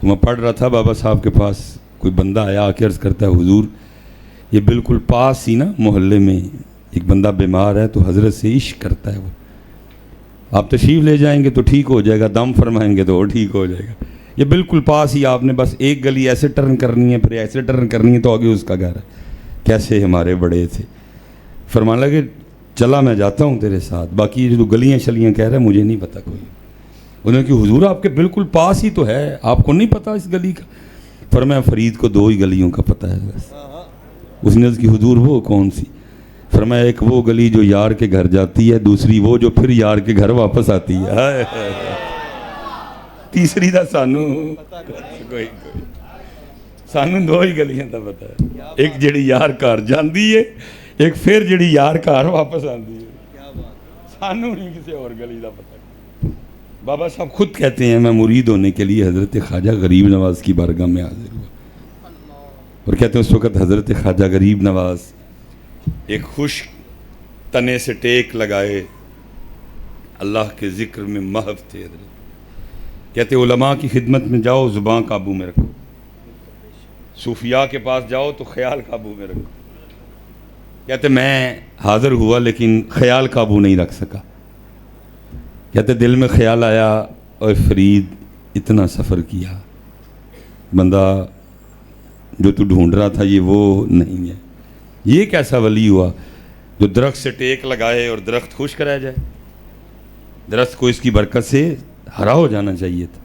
میں پڑھ رہا تھا بابا صاحب کے پاس, کوئی بندہ آیا آ کے عرض کرتا ہے حضور یہ بالکل پاس ہی نا محلے میں ایک بندہ بیمار ہے تو حضرت سے عشق کرتا ہے وہ. آپ تشریف لے جائیں گے تو ٹھیک ہو جائے گا، دم فرمائیں گے تو اور ٹھیک ہو جائے گا. یہ بالکل پاس ہی، آپ نے بس ایک گلی ایسے ٹرن کرنی ہے، پھر ایسے ٹرن کرنی ہے تو آگے اس کا گھر ہے. کیسے ہمارے بڑے تھے. فرمان لگے چلا میں جاتا ہوں تیرے ساتھ، باقی یہ جو گلیاں شلیاں کہہ رہے ہیں مجھے نہیں پتہ کوئی. انہوں نے کہ حضور آپ کے بالکل پاس ہی تو ہے، آپ کو نہیں پتہ اس گلی کا؟ فرمایا فرید کو 2 ہی گلیوں کا پتہ ہے بس. اس نے کی حضور وہ کون سی؟ فرمایا ایک وہ گلی جو یار کے گھر جاتی ہے، دوسری وہ جو پھر یار کے گھر واپس آتی ہے. تیسری دا سانو کوئی سانو 2 ہی گلیاں دا پتہ ہے، ایک جڑی یار گھر جاندی ہے، ایک پھر جڑی یار گھر واپس آندی ہے. سانو نہیں کسی اور گلی دا پتہ. بابا صاحب خود کہتے ہیں میں مرید ہونے کے لیے حضرت خواجہ غریب نواز کی بارگاہ میں حاضر ہوا، اور کہتے ہیں اس وقت حضرت خواجہ غریب نواز ایک خشک تنے سے ٹیک لگائے اللہ کے ذکر میں محو تھے. حضرت کہتے علماء کی خدمت میں جاؤ زبان قابو میں رکھو، صوفیاء کے پاس جاؤ تو خیال قابو میں رکھو. کہتے میں حاضر ہوا لیکن خیال قابو نہیں رکھ سکا. کہتے دل میں خیال آیا اور فرید اتنا سفر کیا، بندہ جو تو ڈھونڈ رہا تھا یہ وہ نہیں ہے. یہ کیسا ولی ہوا جو درخت سے ٹیک لگائے اور درخت خشک رہ جائے؟ درخت کو اس کی برکت سے ہرا ہو جانا چاہیے تھا.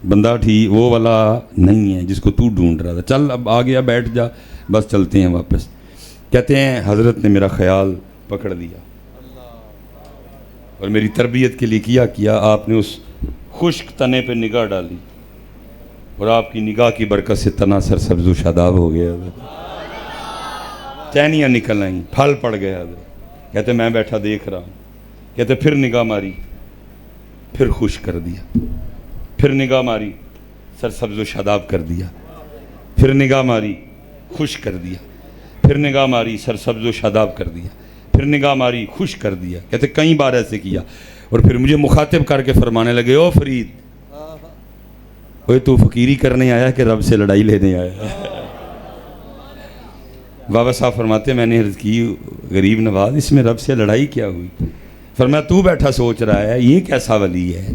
بندہ ٹھیک وہ والا نہیں ہے جس کو تو ڈھونڈ رہا تھا. چل اب آ گیا بیٹھ جا، بس چلتے ہیں واپس. کہتے ہیں حضرت نے میرا خیال پکڑ لیا اور میری تربیت کے لیے کیا آپ نے اس خشک تنے پہ نگاہ ڈالی اور آپ کی نگاہ کی برکت سے تنا سرسبز و شاداب ہو گیا. ٹہنیاں نکل آئیں، پھل پڑ گیا. کہتے میں بیٹھا دیکھ رہا ہوں. کہتے پھر نگاہ ماری، پھر خشک کر دیا. پھر نگاہ ماری، سرسبز و شاداب کر دیا. پھر نگاہ ماری، خشک کر دیا. پھر نگاہ ماری، سرسبز و شاداب کر دیا. پھر نگاہ ماری، خشک کر دیا. کہتے کئی بار ایسے کیا اور پھر مجھے مخاطب کر کے فرمانے لگے او فرید، اوے تو فقیری کرنے آیا کہ رب سے لڑائی لینے آیا؟ بابا صاحب فرماتے میں نے عرض کی غریب نواز اس میں رب سے لڑائی کیا ہوئی؟ فرمایا تو بیٹھا سوچ رہا ہے یہ کیسا ولی ہے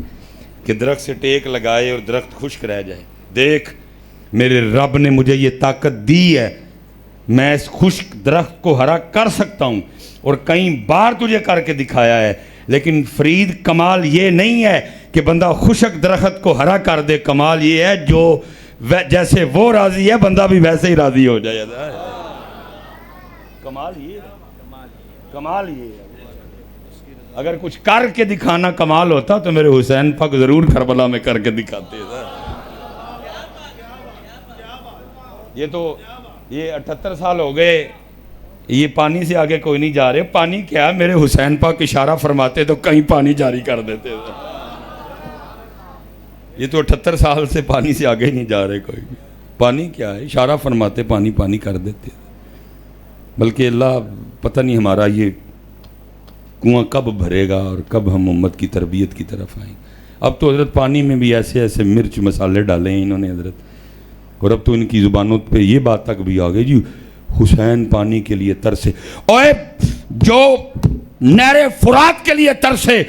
کہ درخت سے ٹیک لگائے اور درخت خشک رہ جائے. دیکھ میرے رب نے مجھے یہ طاقت دی ہے، میں اس خشک درخت کو ہرا کر سکتا ہوں اور کئی بار تجھے کر کے دکھایا ہے. لیکن فرید کمال یہ نہیں ہے کہ بندہ خشک درخت کو ہرا کر دے، کمال یہ ہے جو جیسے وہ راضی ہے بندہ بھی ویسے ہی راضی ہو جائے. کمال یہ ہے، کمال یہ ہے. اگر کچھ کر کے دکھانا کمال ہوتا تو میرے حسین پاک ضرور کربلا میں کر کے دکھاتے. یہ تو یہ 78 سال ہو گئے، یہ پانی سے آگے کوئی نہیں جا رہے. پانی کیا، میرے حسین پاک اشارہ فرماتے تو کہیں پانی جاری کر دیتے. یہ تو 78 سال سے پانی سے آگے نہیں جا رہے کوئی. پانی کیا ہے، اشارہ فرماتے پانی پانی کر دیتے. بلکہ اللہ پتہ نہیں ہمارا یہ کنواں کب بھرے گا اور کب ہم امت کی تربیت کی طرف آئیں. اب تو حضرت پانی میں بھی ایسے ایسے مرچ مسالے ڈالے ہیں انہوں نے حضرت، اور اب تو ان کی زبانوں پہ یہ بات تک بھی آ گئی جی حسین پانی کے لیے ترسے. اوے جو نہر فرات کے لیے ترسے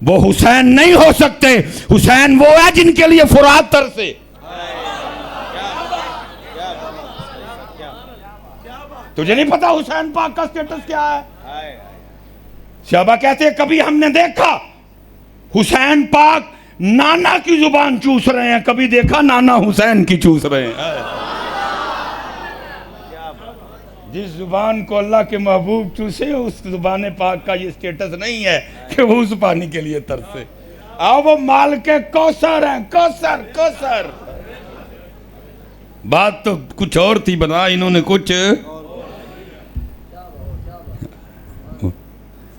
وہ حسین نہیں ہو سکتے. حسین وہ ہے جن کے لیے فرات ترسے. تجھے نہیں پتا حسین پاک کا سٹیٹس کیا ہے؟ صحابہ کہتے ہیں کبھی ہم نے دیکھا حسین پاک نانا کی زبان چوس رہے ہیں، کبھی دیکھا نانا حسین کی چوس رہے ہیں. جس زبان کو اللہ کے محبوب چوسے اس زبان پاک کا یہ سٹیٹس نہیں ہے کہ وہ اس پانی کے لیے ترسے. آؤ وہ مال کے کوثر ہیں، کوثر کوثر. بات تو کچھ اور تھی، بنا انہوں نے کچھ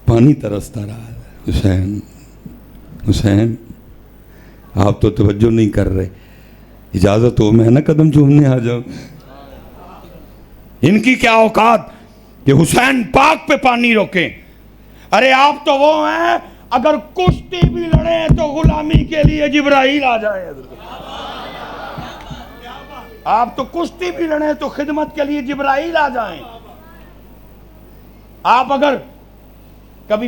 پانی ترستا رہا ہے. حسین حسین آپ تو توجہ نہیں کر رہے، اجازت ہو میں نا قدم چومنے آ جاؤں. ان کی کیا اوقات کہ حسین پاک پہ پانی روکیں. ارے آپ تو وہ ہیں اگر کشتی بھی لڑیں تو غلامی کے لیے جبرائیل آ جائے. آپ تو کشتی بھی لڑیں تو خدمت کے لیے جبرائیل آ جائیں. آپ اگر کبھی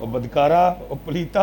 ਉਹ ਬਦਕਾਰਾ ਉਹ ਪਲੀਤਾ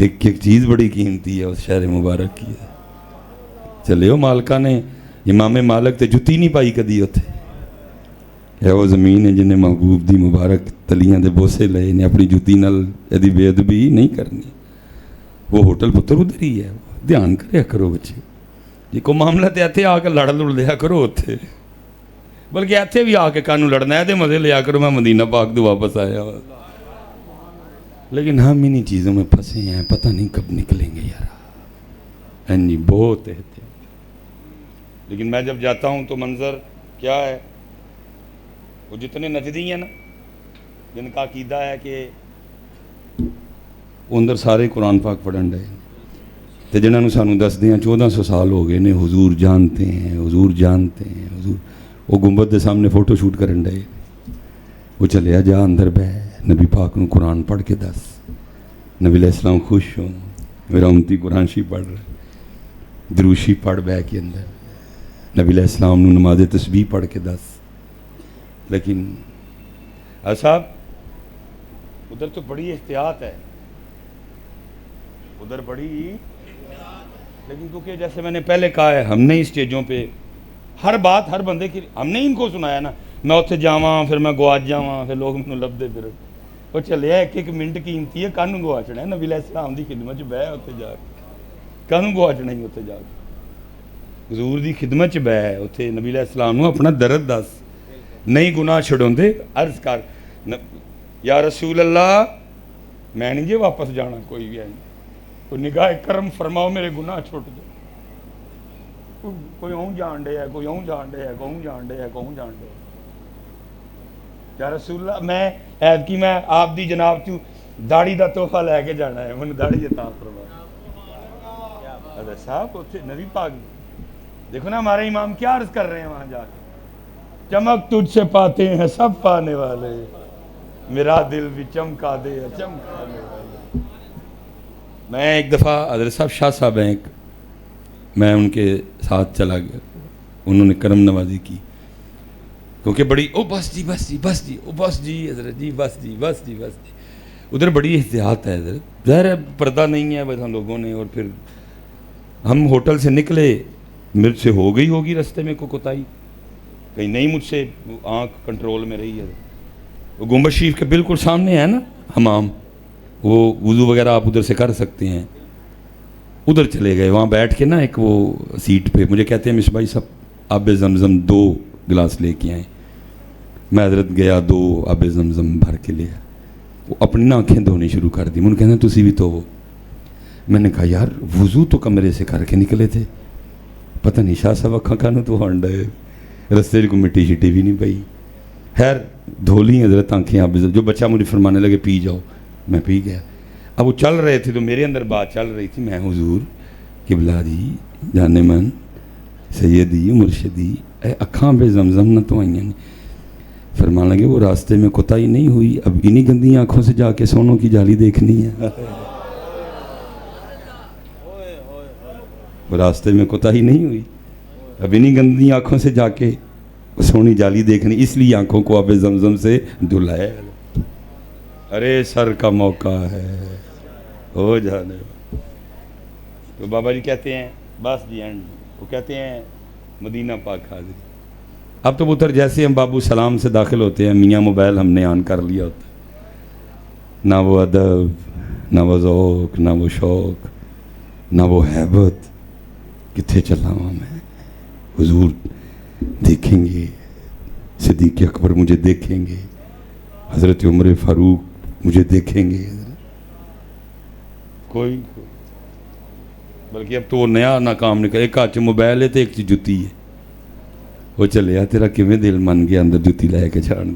ایک ایک چیز بڑی قیمتی ہے اس شہر مبارک کی ہے. چلے ہو مالکہ نے امام مالک تے جتی نہیں پائی کدی اتنے. ہے وہ زمین ہے جنہیں محبوب دی مبارک تلیاں دے بوسے لے نے اپنی جتی نال ایدی بے ادبی نہیں کرنی. وہ ہوٹل پتر ادھر ہی ہے. دھیان کریا کرو بچے. جی کو معاملہ تے اتنے آ کے لڑ دیا کرو اتنے, بلکہ اتنے بھی آ کے کانوں لڑنا ہے تو مزے لیا کرو میں مدینہ پاک تو واپس آیا. لیکن ہم انہیں چیزوں میں پھنسے ہیں, پتہ نہیں کب نکلیں گے یار. نہیں بہت احتیاط. لیکن میں جب جاتا ہوں تو منظر کیا ہے, وہ جتنے نجدی ہیں نا جن کا عقیدہ ہے کہ وہ اندر سارے قرآن پاک پڑھن رہے تو جنہوں نے سانوں دس دیا 1400 سال ہو گئے نے حضور جانتے ہیں حضور جانتے ہیں حضور. وہ گنبد دے سامنے فوٹو شوٹ کرن رہے. وہ چلیا جا اندر بہ نبی پاک نو قرآن پڑھ کے دس. نبی علیہ السلام خوش ہوں میرا امتی قرآن شی پڑھ رہا, دروشی پڑھ بہ کے اندر. نبی علیہ السلام نو نماز تسبیح پڑھ کے دس. لیکن صاحب ادھر تو بڑی احتیاط ہے, ادھر بڑی. لیکن کیونکہ جیسے میں نے پہلے کہا ہے ہم نے اسٹیجوں پہ ہر بات ہر بندے کی ہم نے ان کو سنایا نا. میں اتنے جاواں پھر میں گواچ جاواں پھر لوگ مجھے لبدے پھر وہ چلے ایک ایک منٹ قیمتی ہے. کانوں گواچنا ہے نبی علیہ السلام دی خدمت چ بہ اتنے جا کے. کانوں گواچنا ہی اتنے جا کے حضور دی خدمت چ بہ اتنے نبی علیہ السلام نو اپنا درد دس. نہیں گناہ چھڑوندے عرض کر یا رسول اللہ میں نہیں جی واپس جانا کوئی بھی ہے نہیں. کوئی نگاہ کرم فرماؤ میرے گناہ چھوٹ دو. کوئی اون جان دے ہے کوئی اون جان دے ہے کوئی اون جان دے ہے کوئی اون جان دے. یا رسول اللہ میں عید کی میں آپ دی جناب تو داڑھی دا تحفہ لے کے جانا ہے من داڑھی عطا فرما. حضرت صاحب اتنے نبی پاک دیکھو نا ہمارے امام کیا عرض کر رہے ہیں وہاں جا کے. چمک تجھ سے پاتے ہیں سب پانے والے میرا دل بھی چمکا دے چمکانے والے. میں ایک دفعہ حضرت صاحب شاہ صاحب ہیں ایک, میں ان کے ساتھ چلا گیا. انہوں نے کرم نوازی کی کیونکہ بڑی او بس جی بس جی بس جی او بس جی حضرت جی بس جی بس جی بس جی. ادھر بڑی احتیاط ہے حضرت. ظاہر ہے پردہ نہیں ہے بس ہم لوگوں نے. اور پھر ہم ہوٹل سے نکلے مجھ سے ہو گئی ہوگی رستے میں کوئی کوتاہی کہیں نہیں مجھ سے آنکھ کنٹرول میں رہی ہے. وہ گنبد شریف کے بالکل سامنے ہے نا حمام, وہ وضو وغیرہ آپ ادھر سے کر سکتے ہیں. ادھر چلے گئے وہاں بیٹھ کے نا ایک وہ سیٹ پہ مجھے کہتے ہیں مصباحی صاحب آب زمزم 2 گلاس لے کے آئیں. میں حضرت گیا 2 آب زمزم بھر کے لیا. وہ اپنی نا آنکھیں دھونی شروع کر دی. مجھے کہنا تسی بھی تو. میں نے کہا یار وضو تو کمرے سے کر کے نکلے تھے, پتہ نہیں شاہ صاحب اکھاں کانوں تو ہانڈا ہے. رستے کو مٹی شٹی بھی نہیں پئی. خیر دھولی حضرت آنکھیں. آپ جو بچہ مجھے فرمانے لگے پی جاؤ, میں پی گیا. اب وہ چل رہے تھے تو میرے اندر بات چل رہی تھی. میں حضور قبلہ جی جانے من سیدی مرشدی اے اکھاں بے زمزم نہ تو آئیں نہیں. فرمانے لگے وہ راستے میں کوتاہی نہیں ہوئی, اب انہی گندی آنکھوں سے جا کے سونوں کی جالی دیکھنی ہے. وہ راستے میں کوتاہی نہیں ہوئی, اب انہی گندی آنکھوں سے جا کے سونی جالی دیکھنی, اس لیے آنکھوں کو آب زمزم سے دھلائے. ارے سر کا موقع ہے ہو جانے. تو بابا جی کہتے ہیں بس جی اینڈ. وہ کہتے ہیں مدینہ پاک حاضری. اب تو پتر جیسے ہم بابو سلام سے داخل ہوتے ہیں میاں موبائل ہم نے آن کر لیا ہوتا. نہ وہ ادب نہ وہ ذوق نہ وہ شوق نہ وہ ہیبت. کتنے چلا ہوا میں. حضور دیکھیں گے, صدیق اکبر مجھے دیکھیں گے, حضرت عمر فاروق مجھے دیکھیں گے. کوئی بلکہ اب تو وہ نیا ناکام نکلا. ایک ہاتھ موبائل ہے تو ایک جتی ہے. وہ چلے تیرا کیویں دل من گیا اندر جتی لے کے چھان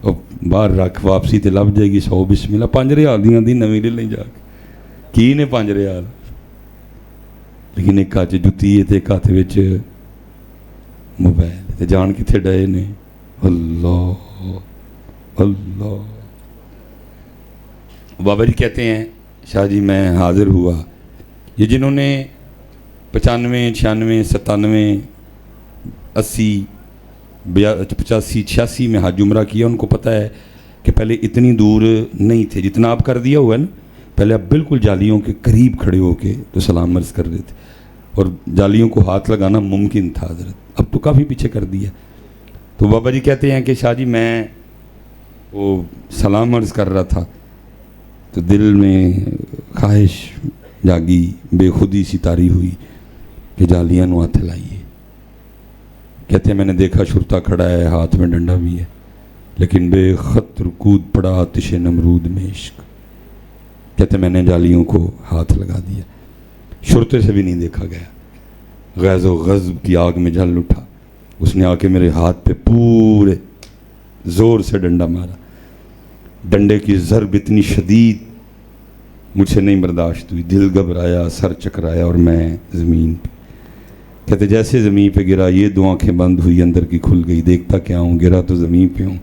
اور باہر رکھ واپسی تے لب جائے گی 100 بسم اللہ. 5 ریال دیاں دی نویں لے لیں جا کے کی نے 5 ریال. لیکن ایک ہاتھ جتی ہے تو ایک ہاتھ وچ موبائل. تے جان کتنے ڈے نے. اللہ اللہ. بابا جی کہتے ہیں شاہ جی میں حاضر ہوا. یہ جنہوں نے 95 96 97 80 85 86 میں حج عمرہ کیا ان کو پتہ ہے کہ پہلے اتنی دور نہیں تھے جتنا آپ کر دیا ہوا ہے نا. پہلے آپ بالکل جالیوں کے قریب کھڑے ہو کے تو سلام عرض کر رہے تھے اور جالیوں کو ہاتھ لگانا ممکن تھا حضرت. اب تو کافی پیچھے کر دیا. تو بابا جی کہتے ہیں کہ شاہ جی میں وہ سلام عرض کر رہا تھا تو دل میں خواہش جاگی, بے خودی سی طاری ہوئی کہ جالیاں نو ہاتھ لائیے. کہتے ہیں میں نے دیکھا شرطا کھڑا ہے, ہاتھ میں ڈنڈا بھی ہے, لیکن بے خطر کود پڑا آتش نمرود میں عشق. کہتے ہیں میں نے جالیوں کو ہاتھ لگا دیا, شرطے سے بھی نہیں دیکھا گیا. غیظ و غضب کی آگ میں جل اٹھا. اس نے آ کے میرے ہاتھ پہ پورے زور سے ڈنڈا مارا. ڈنڈے کی ضرب اتنی شدید مجھ سے نہیں برداشت ہوئی. دل گھبرایا, سر چکرایا اور میں زمین پہ. کہتے جیسے زمین پہ گرا یہ دو آنکھیں بند ہوئی, اندر کی کھل گئی. دیکھتا کیا ہوں, گرا تو زمین پہ ہوں,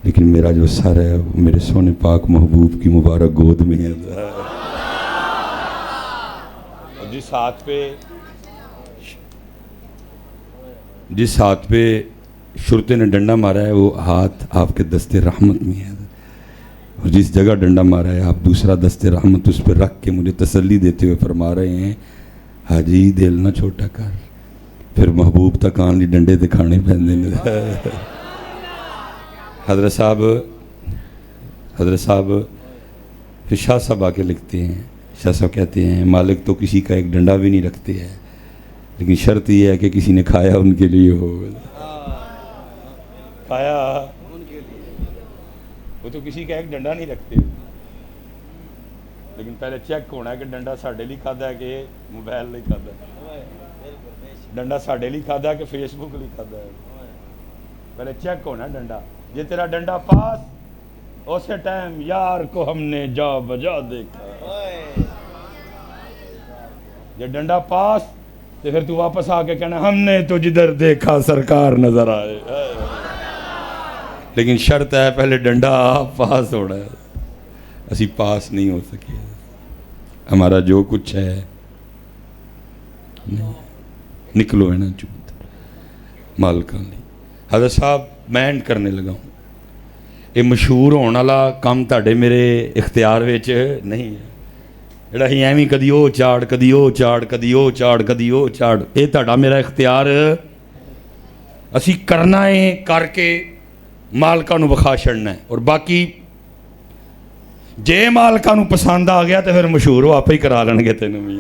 لیکن میرا جو سر ہے وہ میرے سونے پاک محبوب کی مبارک گود میں ہے. جس ہاتھ پہ شرطے نے ڈنڈا مارا ہے وہ ہاتھ آپ کے دست رحمت میں ہے, اور جس جگہ ڈنڈا مارا ہے آپ دوسرا دست رحمت اس پہ رکھ کے مجھے تسلی دیتے ہوئے فرما رہے ہیں حاجی دل نہ چھوٹا کر, پھر محبوب تک آن لی ڈنڈے دکھانے پہنے. حضرت صاحب پھر شاہ صاحب آ کے لکھتے ہیں. شاہ صاحب کہتے ہیں مالک تو کسی کا ایک ڈنڈا بھی نہیں رکھتے ہیں, لیکن شرط یہ ہے کہ کسی نے کھایا ان کے لیے ہو. کھایا ان کے لیے, وہ تو کسی کا ایک ڈنڈا نہیں رکھتے, لیکن پہلے چیک ہونا ہے کہ ڈنڈا ساڈے لیے کھادا ہے کہ موبائل لیے کھادا ہے, ڈنڈا ساڈے لیے کھادا ہے کہ فیس بک لیے کھادا ہے. پہلے چیک ہونا ہے ڈنڈا. یہ تیرا ڈنڈا پاس, اسی ٹائم یار کو ہم نے جا بجا دیکھا. یہ ڈنڈا پاس تو پھر تو واپس آ کے کہنا ہم نے تو جدھر دیکھا سرکار نظر آئے. لیکن شرط ہے پہلے ڈنڈا پاس ہونا ہے. اسی پاس نہیں ہو سکے. ہمارا جو کچھ ہے نکلو ہے نا چوت مالکان لی. حضرت صاحب میں اینڈ کرنے لگا ہوں. یہ مشہور ہونے والا کام تاڑے میرے اختیار وچ نہیں ہے. جڑا ہی ایویں کدی او چاڑ کدی او چاڑ کدی او چاڑ کدی او چاڑ, یہ تاڑا میرا اختیار اسی کرنا ہے, کر کے مالکاں نو وکھا چھڑنا ہے. اور باقی جے مالکاں نو پسند آ گیا تو پھر مشہور ہو آپ ہی کرا لین گے تینوں بھی.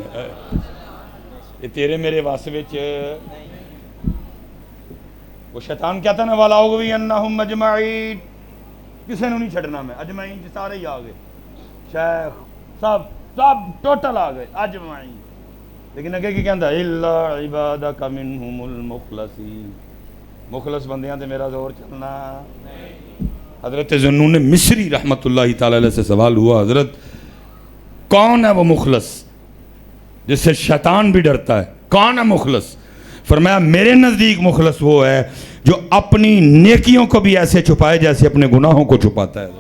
یہ تیرے میرے وس وچ وہ شیطان کہتا نا والا ہوگی انہم اجمعین, کسے نو نہیں چھڑنا میں. اجمعین جی سارے ہی آ گئے, شیخ سب ٹوٹل آ گئے اجمعین. لیکن اگے کی کہندا الا عبادک منہم المخلصین, مخلص بندیاں تے میرا زور چلنا. حضرت ذوالنون مصری رحمۃ اللہ تعالی علیہ سے سوال ہوا, حضرت کون ہے وہ مخلص جس سے شیطان بھی ڈرتا ہے, کون ہے مخلص؟ فرمایا میرے نزدیک مخلص وہ ہے جو اپنی نیکیوں کو بھی ایسے چھپائے جیسے اپنے گناہوں کو چھپاتا ہے.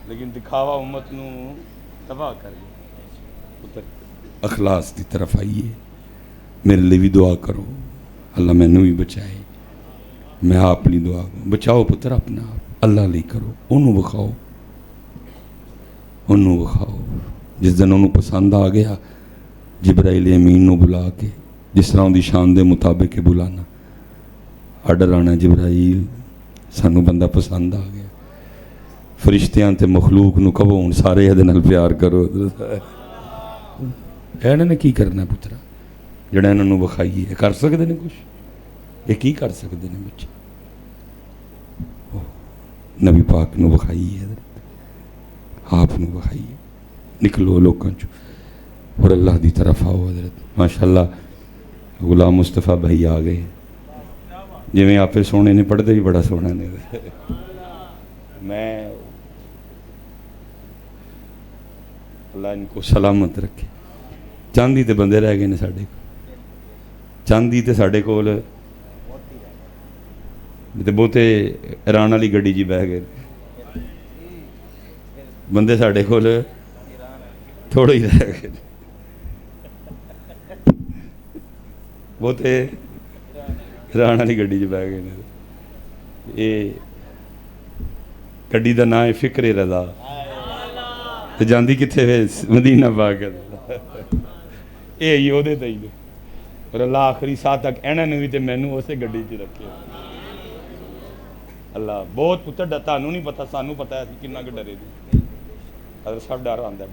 لیکن دکھاوا امت نو تباہ کر گیا. اخلاص کی طرف آئیے, میرے لیے بھی دعا کرو, اللہ میں نو بھی بچائے. میں اپنی دعا بچاؤ پتر اپنا آپ, اللہ لی کرو, انہوں بخاؤ, انہوں بخاؤ. جس دن انہوں پسند آ گیا جبرائیل امین نو بلا کے جس طرح ان دی شان دے مطابق بلانا, آرڈر آنا جبرائیل سانو بندہ پسند آ گیا. فرشتیاں تے مخلوق نو کہو ہن سارے یہ نال پیار کرو. انہوں نے کی کرنا پترا جڑا انہوں نے وکھائیے, کر سکتے ہیں کچھ؟ یہ کی کر سکتے ہیں بچے؟ نبی پاک نو وکھائیے, حضرت آپ نو وکھائیے, نکلو لوکاں چو اور اللہ دی طرف آؤ. حضرت ماشاءاللہ غلام مصطفیٰ بھائی آ گئے, جی میں آپ سونے نے پڑھتے بھی بڑا سونا نے. میں اللہ ان کو سلامت رکھے. چاندی تے بندے رہ گئے نے ساڈے کو, چاندی تے ساڈے کول تے بہتے ایران والی گڈی جی بہ گئے, بندے ساڈے کول تھوڑے ہی رہ گئے, بہتے ایران والی گڈی جی بہ گئے. یہ گڈی دا نام ہے فکر رضا تے جاندی کتھے وے مدینہ پاک اے ہی اودے تے ہی اور اللہ آخری ساتھ تک اینہ نوی تے مینوں اسے گڈی تے رکھے اللہ بہت پتر تانوں نہیں پتہ سانوں پتہ ہے کتنا کہ ڈرے دی حضرت صاحب ڈر آندا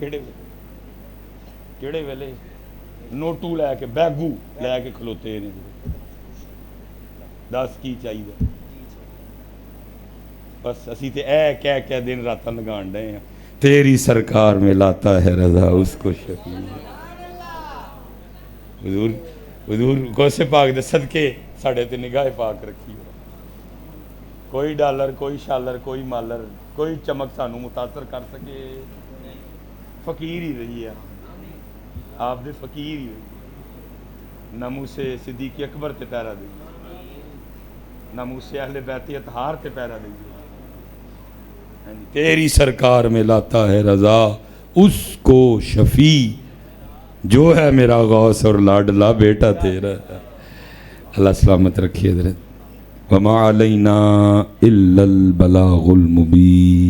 ہے کیڑے ویلے نوٹو لے کے بیگو لے کے کھلوتے نے دس کی چاہیے بس اسی تے اے کہہ دن راتاں لگان ڈے ہیں تیری سرکار میں لاتا ہے رضا اس کو شفیع حضور غوث پاک دے صدقے ساڑھے تے نگاہ پاک رکھی کوئی ڈالر کوئی شالر کوئی مالر کوئی چمک سانو متاثر کر سکے فقیر ہی رہی ہے آپ دے فقیر ہی رہی ناموس صدیق اکبر تے پیرا دے ناموس اہل بیت اطہار تے پیرا دے تیری سرکار میں لاتا ہے رضا اس کو شفیع جو ہے میرا غوث اور لاڈلا بیٹا تیرا اللہ سلامت رکھیے حضرت وما علینا الا البلاغ المبین